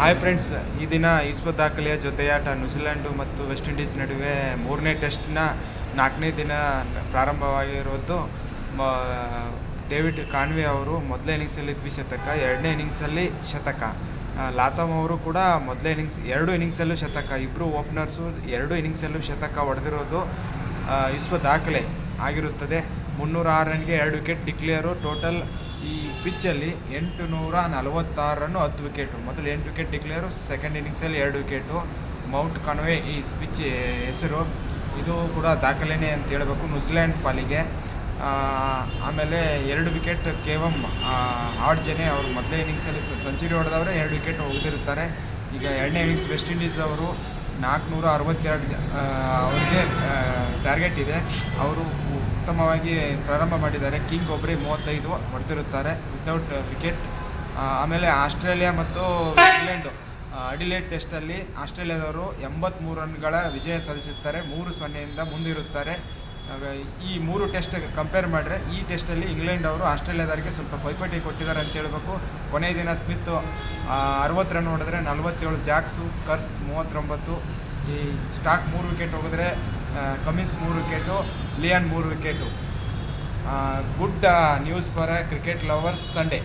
Hi friends, ಈ ದಿನ ವಿಶ್ವ ದಾಖಲೆಯ ಜೊತೆಯಾಟ ನ್ಯೂಜಿಲೆಂಡು ಮತ್ತು ವೆಸ್ಟ್ ಇಂಡೀಸ್ ನಡುವೆ ಮೂರನೇ ಟೆಸ್ಟ್ನ 4ನೇ ದಿನ ಪ್ರಾರಂಭವಾಗಿರೋದು. ಡೇವಿಡ್ ಕಾನ್ವೆ ಅವರು ಮೊದಲನೇ ಇನ್ನಿಂಗ್ಸಲ್ಲಿ ದ್ವಿಶತಕ, ಎರಡನೇ ಇನ್ನಿಂಗ್ಸಲ್ಲಿ ಶತಕ. ಲಾಥಮ್ ಅವರು ಕೂಡ ಮೊದಲನೇ ಎರಡು ಇನ್ನಿಂಗ್ಸಲ್ಲೂ ಶತಕ. ಇಬ್ಬರು ಓಪನರ್ಸು ಎರಡು ಇನ್ನಿಂಗ್ಸಲ್ಲೂ ಶತಕ ಹೊಡೆದಿರೋದು ವಿಶ್ವ ದಾಖಲೆ ಆಗಿರುತ್ತದೆ. 306 ರನ್ಗೆ 2 ವಿಕೆಟ್ ಡಿಕ್ಲೇರು. ಟೋಟಲ್ ಈ ಪಿಚ್ಚಲ್ಲಿ 846 ರನ್ನು, 10 ವಿಕೆಟು. ಮೊದಲು 8 ವಿಕೆಟ್ ಡಿಕ್ಲೇರು, ಸೆಕೆಂಡ್ ಇನ್ನಿಂಗ್ಸಲ್ಲಿ 2 ವಿಕೆಟು. ಮೌಂಟ್ ಕಾನ್ವೆ ಈ ಪಿಚ್ ಹೆಸರು. ಇದು ಕೂಡ ದಾಖಲೆನೇ ಅಂತ ಹೇಳಬೇಕು ನ್ಯೂಜಿಲೆಂಡ್ ಪಾಲಿಗೆ. ಆಮೇಲೆ 2 ವಿಕೆಟ್ ಕೇವಂ ಆಡ್ಜನೆ ಅವರು ಮೊದಲೇ ಇನ್ನಿಂಗ್ಸಲ್ಲಿ ಸೆಂಚುರಿ ಹೊಡೆದವರೇ 2 ವಿಕೆಟ್ ಹೋಗಿರುತ್ತಾರೆ. ಈಗ ಎರಡನೇ ಇನ್ನಿಂಗ್ಸ್ ವೆಸ್ಟ್ ಇಂಡೀಸ್ ಅವರು 462 ಅವರಿಗೆ ಟಾರ್ಗೆಟ್ ಇದೆ. ಅವರು ಉತ್ತಮವಾಗಿ ಪ್ರಾರಂಭ ಮಾಡಿದ್ದಾರೆ. ಕಿಂಗ್ ಒಬ್ಬರೇ 35 ಹೊಡೆದಿರುತ್ತಾರೆ ವಿತೌಟ್ ವಿಕೆಟ್. ಆಮೇಲೆ ಆಸ್ಟ್ರೇಲಿಯಾ ಮತ್ತು ಇಂಗ್ಲೆಂಡ್ ಅಡಿಲೇಡ್ ಟೆಸ್ಟಲ್ಲಿ ಆಸ್ಟ್ರೇಲಿಯಾದವರು 83 ರನ್ಗಳ ವಿಜಯ ಸಾಧಿಸುತ್ತಾರೆ. 3-0 ಮುಂದಿರುತ್ತಾರೆ. ಈ 3 ಟೆಸ್ಟ್ ಕಂಪೇರ್ ಮಾಡಿದ್ರೆ ಈ ಟೆಸ್ಟಲ್ಲಿ ಇಂಗ್ಲೆಂಡ್ ಅವರು ಆಸ್ಟ್ರೇಲಿಯಾದವರಿಗೆ ಸ್ವಲ್ಪ ಪೈಪೋಟಿ ಕೊಟ್ಟಿದ್ದಾರೆ ಅಂತ ಹೇಳಬೇಕು. ಕೊನೆಯ ದಿನ ಸ್ಮಿತ್ 60 ರನ್ ಹೊಡೆದ್ರೆ 47, ಜಾಕ್ಸು ಕರ್ಸ್ 39, ಈ ಸ್ಟಾಕ್ 3 ವಿಕೆಟ್ ಹೋಗಿದ್ರೆ Cummins 3 wicket, Lyon 3 wicket. Good news for cricket lovers Sunday.